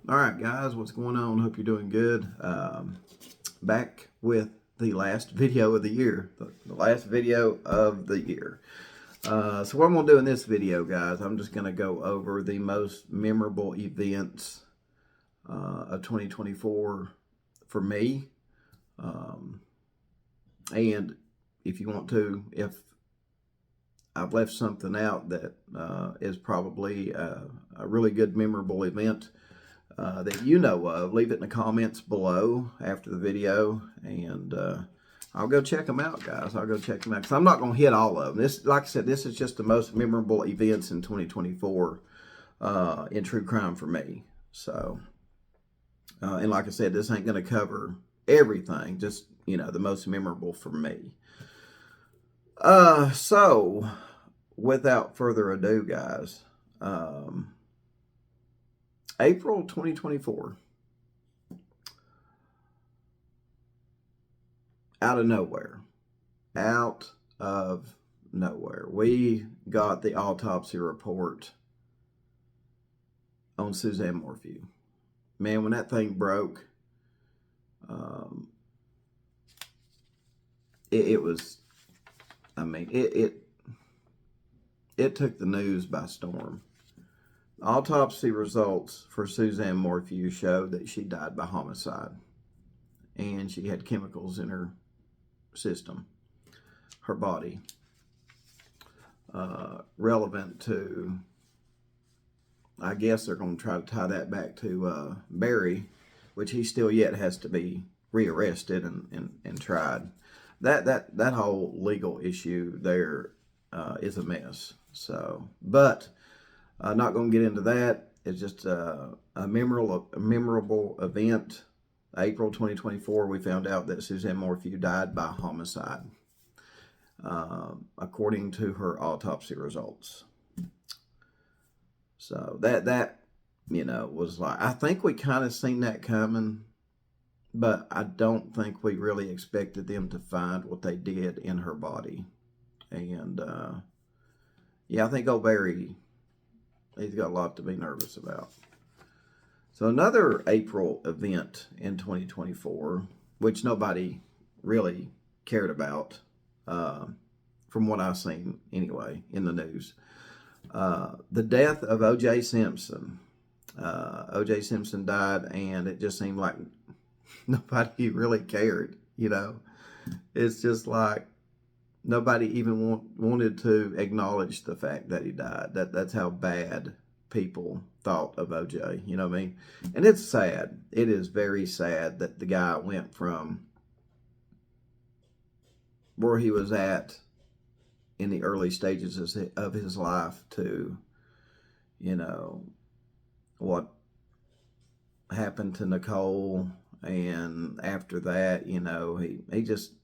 All right, guys, what's going on? Hope you're doing good. Back with the last video of the year, the last video of the year. So what I'm going to do in this video, guys, I'm just going to go over the most memorable events of 2024 for me. And if you want to, if I've left something out that is probably a really good memorable event that you know of, leave it in the comments below after the video, and I'll go check them out, guys. I'll go check them out because I'm not going to hit all of them. This, like I said, this is just the most memorable events in 2024 in true crime for me. So, and like I said, this ain't going to cover everything, just, you know, the most memorable for me. So without further ado, guys, April 2024, out of nowhere, we got the autopsy report on Suzanne Morphew. Man, when that thing broke, it was, I mean, it took the news by storm. Autopsy results for Suzanne Morphew showed that she died by homicide, and she had chemicals in her system, her body, relevant to, I guess they're going to try to tie that back to Barry, which he still yet has to be rearrested and tried. That whole legal issue there is a mess. So, but not going to get into that. It's just a memorable event. April 2024, we found out that Suzanne Morphew died by homicide, according to her autopsy results. So that you know was like, I think we kind of seen that coming, but I don't think we really expected them to find what they did in her body. And yeah, I think old Barry, he's got a lot to be nervous about. So another April event in 2024, which nobody really cared about, from what I've seen anyway in the news, the death of OJ Simpson. OJ Simpson died, and it just seemed like nobody really cared, you know. It's just like nobody even wanted to acknowledge the fact that he died. That's how bad people thought of OJ, you know what I mean? And it's sad. It is very sad that the guy went from where he was at in the early stages of his life to, you know, what happened to Nicole. And after that, you know, he just,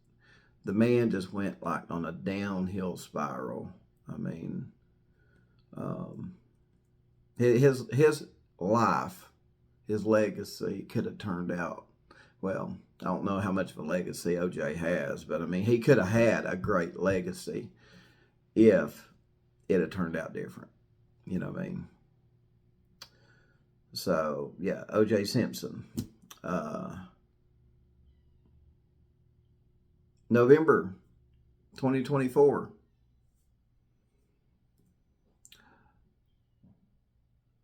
the man just went like on a downhill spiral. I mean, his life, his legacy could have turned out, well, I don't know how much of a legacy OJ has, but I mean, he could have had a great legacy if it had turned out different. You know what I mean? So, yeah, OJ Simpson. November 2024.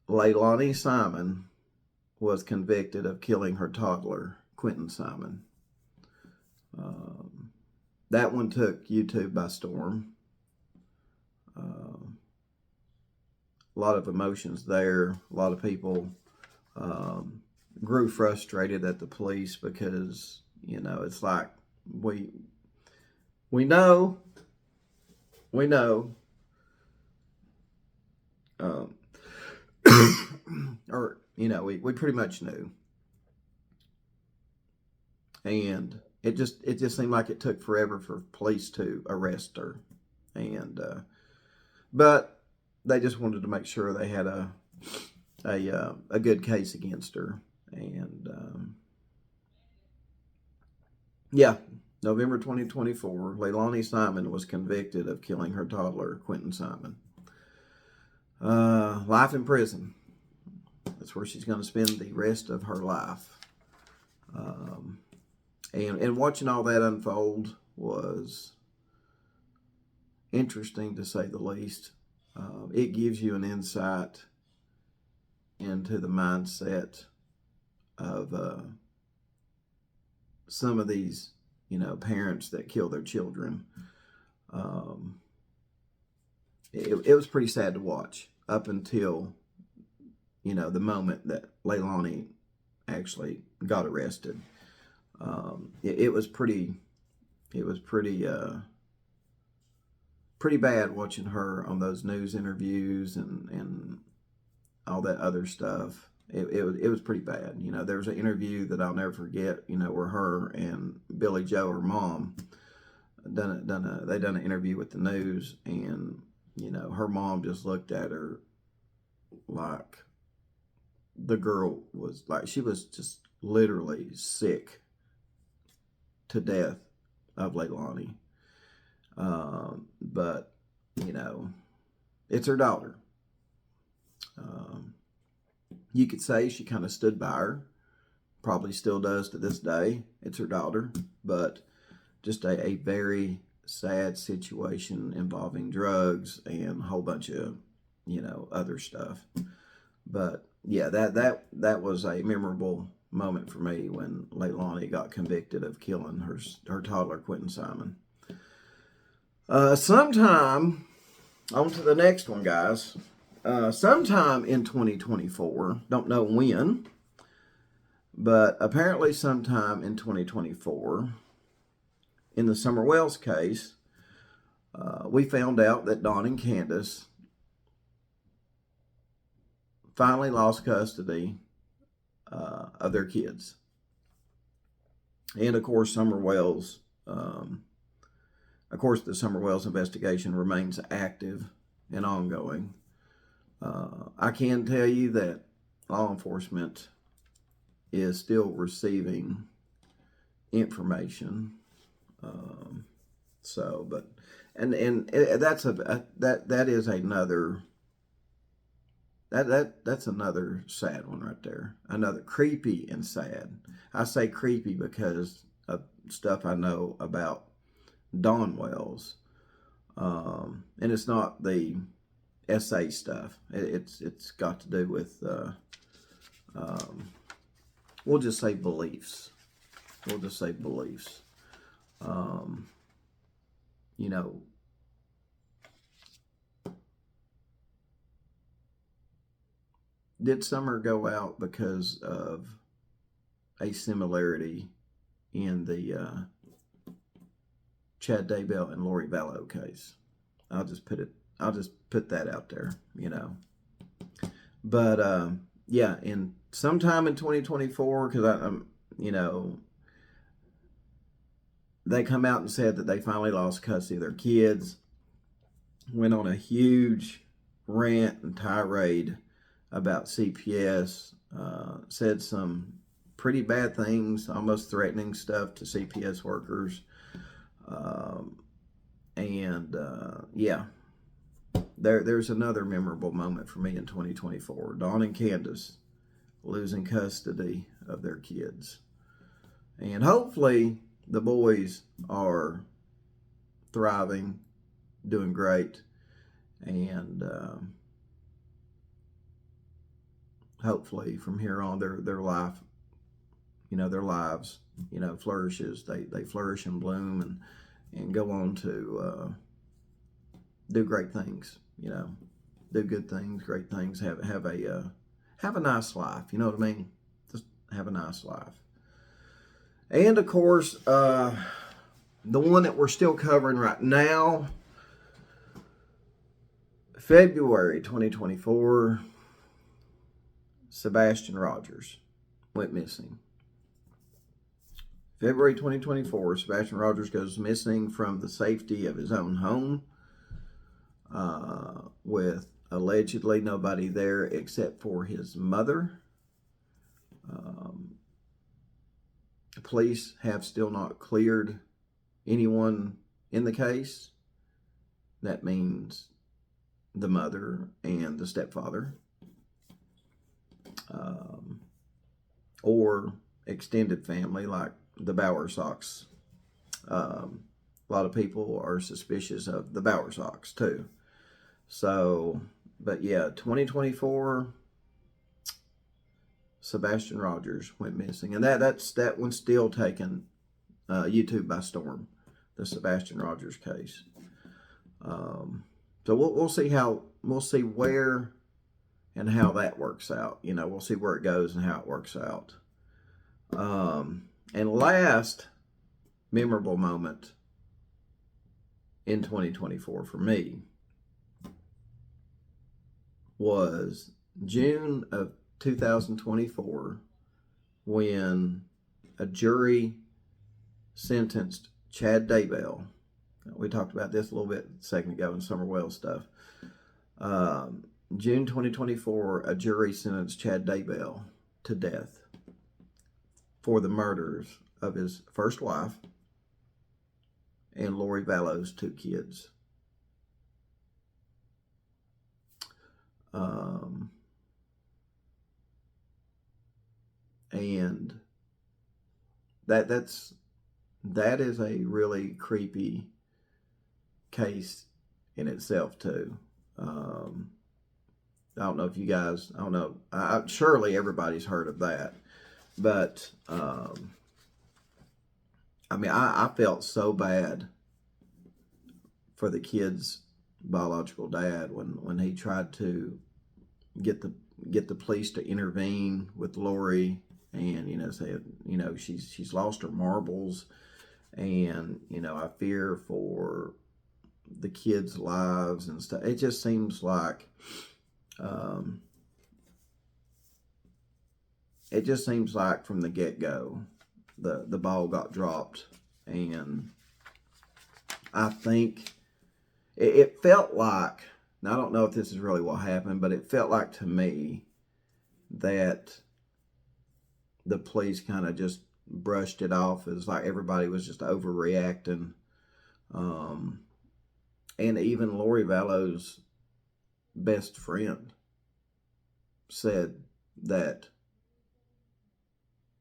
Leilani Simon was convicted of killing her toddler, Quentin Simon. That one took YouTube by storm. A lot of emotions there. A lot of people grew frustrated at the police because, you know, it's like we know, or, you know, we pretty much knew. And it just seemed like it took forever for police to arrest her. And, but they just wanted to make sure they had a good case against her. And, yeah, November 2024, Leilani Simon was convicted of killing her toddler, Quentin Simon. Life in prison. That's where she's going to spend the rest of her life. And watching all that unfold was interesting, to say the least. It gives you an insight into the mindset of some of these, parents that kill their children. It was pretty sad to watch up until, the moment that Leilani actually got arrested. It was pretty bad watching her on those news interviews and all that other stuff. It was pretty bad. There was an interview that I'll never forget, where her and Billy Joe, her mom, they done an interview with the news, and her mom just looked at her like the girl was like, she was just literally sick to death of Leilani. But it's her daughter. You could say she kind of stood by her, probably still does to this day. It's her daughter, but just a very sad situation involving drugs and a whole bunch of, other stuff. But yeah, that was a memorable moment for me when Leilani got convicted of killing her toddler, Quentin Simon. Sometime, on to the next one, guys. Sometime in 2024, don't know when, but apparently sometime in 2024, in the Summer Wells case, we found out that Don and Candace finally lost custody of their kids. And of course, the Summer Wells investigation remains active and ongoing. I can tell you that law enforcement is still receiving information. That's another sad one right there. Another creepy and sad. I say creepy because of stuff I know about Dawn Wells. And it's not the SA stuff. It's got to do with we'll just say beliefs. Did Summer go out because of a similarity in the Chad Daybell and Lori Vallow case? I'll just put that out there, But yeah, in sometime in 2024, because they come out and said that they finally lost custody of their kids. Went on a huge rant and tirade about CPS. Said some pretty bad things, almost threatening stuff to CPS workers. Yeah. There's another memorable moment for me in 2024. Dawn and Candace losing custody of their kids. And hopefully the boys are thriving, doing great, and hopefully from here on their life, their lives, flourishes. They flourish and bloom and go on to do great things, do good things, great things, have a nice life, you know what I mean? Just have a nice life. And of course, the one that we're still covering right now, February 2024, Sebastian Rogers went missing. February 2024, Sebastian Rogers goes missing from the safety of his own home, with allegedly nobody there except for his mother. Police have still not cleared anyone in the case. That means the mother and the stepfather. um, or extended family like the Bowersox. A lot of people are suspicious of the Bowersox too. So, but yeah, 2024, Sebastian Rogers went missing, and that one's still taking YouTube by storm. The Sebastian Rogers case. So we'll see where and how that works out. We'll see where it goes and how it works out. And last memorable moment in 2024 for me was June of 2024 when a jury sentenced Chad Daybell. We talked about this a little bit a second ago in Summer Wells stuff. June 2024, a jury sentenced Chad Daybell to death for the murders of his first wife and Lori Vallow's 2 kids. And that is a really creepy case in itself too. I don't know if you guys, I don't know, surely everybody's heard of that, but I felt so bad for the kid's biological dad when he tried to get the police to intervene with Lori, and said she's lost her marbles, and I fear for the kids' lives and stuff. It just seems like from the get-go the ball got dropped, and I think it felt like, now I don't know if this is really what happened, but it felt like to me that the police kind of just brushed it off as like everybody was just overreacting. And even Lori Vallow's best friend said that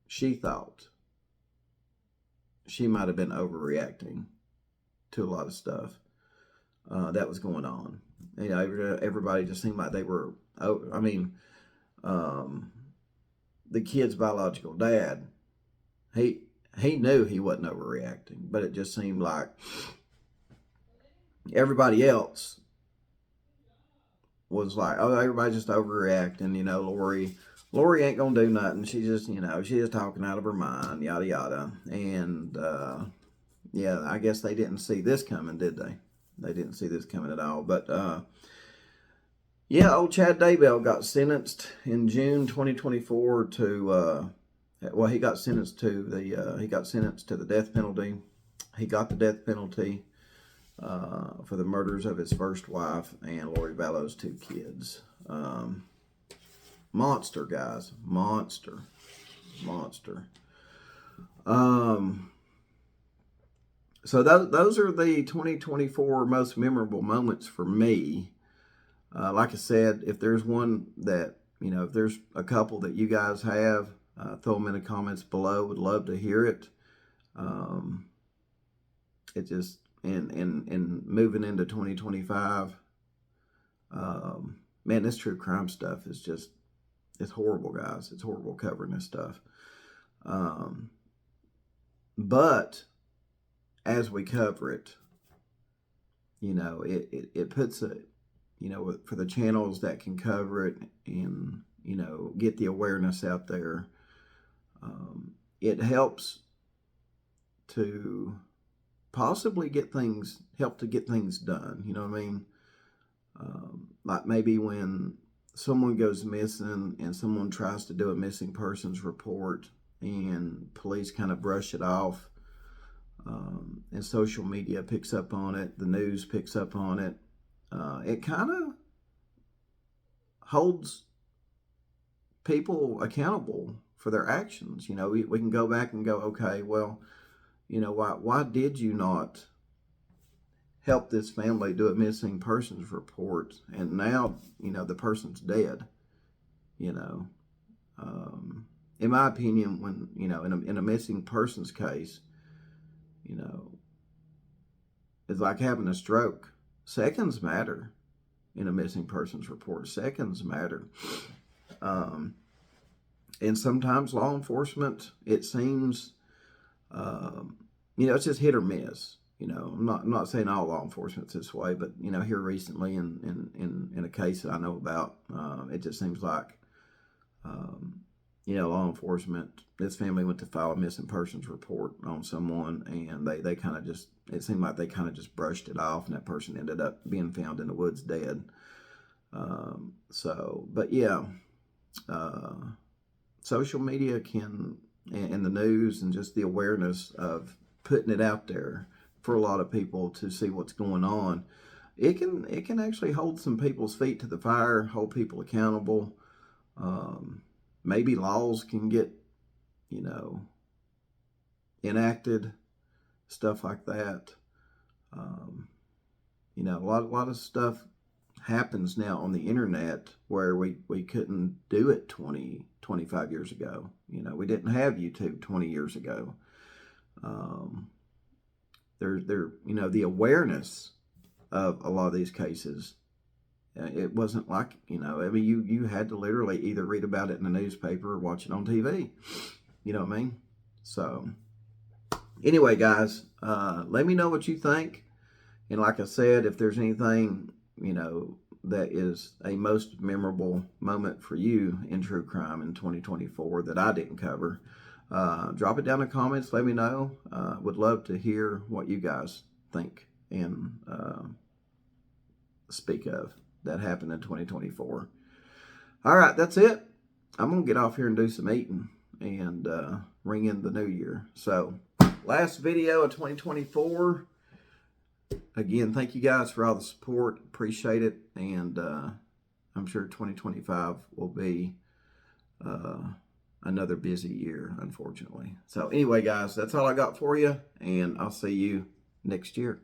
she thought she might have been overreacting to a lot of stuff that was going on. Everybody just seemed like they were. The kid's biological dad, he knew he wasn't overreacting, but it just seemed like everybody else was like, oh, everybody's just overreacting. Lori ain't gonna do nothing. She's just talking out of her mind, yada yada. And yeah, I guess they didn't see this coming, did they? They didn't see this coming at all. But yeah, old Chad Daybell got sentenced in June 2024 to he got sentenced to the death penalty. He got the death penalty for the murders of his first wife and Lori Vallow's 2 kids. Monster, guys. Monster. So those are the 2024 most memorable moments for me. Like I said, if there's one that, if there's a couple that you guys have, throw them in the comments below. Would love to hear it. It just, and moving into 2025, man, this true crime stuff is just, it's horrible, guys. It's horrible covering this stuff. But as we cover it, it puts a, for the channels that can cover it and, get the awareness out there, it helps to possibly help to get things done. You know what I mean? Like maybe when someone goes missing and someone tries to do a missing persons report and police kind of brush it off, and social media picks up on it, the news picks up on it, it kind of holds people accountable for their actions. We can go back and go, okay, well, why did you not help this family do a missing persons report, and now the person's dead. In my opinion, when, in a missing persons case, it's like having a stroke. Seconds matter in a missing persons report. Seconds matter. And sometimes law enforcement, it seems, it's just hit or miss. I'm not saying all law enforcement's this way, but here recently in a case that I know about, it just seems like law enforcement, this family went to file a missing persons report on someone, and they kind of just, it seemed like they kind of just brushed it off, and that person ended up being found in the woods dead. But yeah, social media can, and the news, and just the awareness of putting it out there for a lot of people to see what's going on, it can actually hold some people's feet to the fire, hold people accountable. Maybe laws can get, enacted, stuff like that. A lot of stuff happens now on the internet where we couldn't do it 25 years ago. We didn't have YouTube 20 years ago. The awareness of a lot of these cases, it wasn't like, you had to literally either read about it in the newspaper or watch it on TV. You know what I mean? So anyway, guys, let me know what you think. And like I said, if there's anything, that is a most memorable moment for you in true crime in 2024 that I didn't cover, drop it down in the comments. Let me know. Would love to hear what you guys think and speak of that happened in 2024. All right, that's it. I'm going to get off here and do some eating and ring in the new year. So, last video of 2024. Again, thank you guys for all the support. Appreciate it. And I'm sure 2025 will be another busy year, unfortunately. So anyway, guys, that's all I got for you. And I'll see you next year.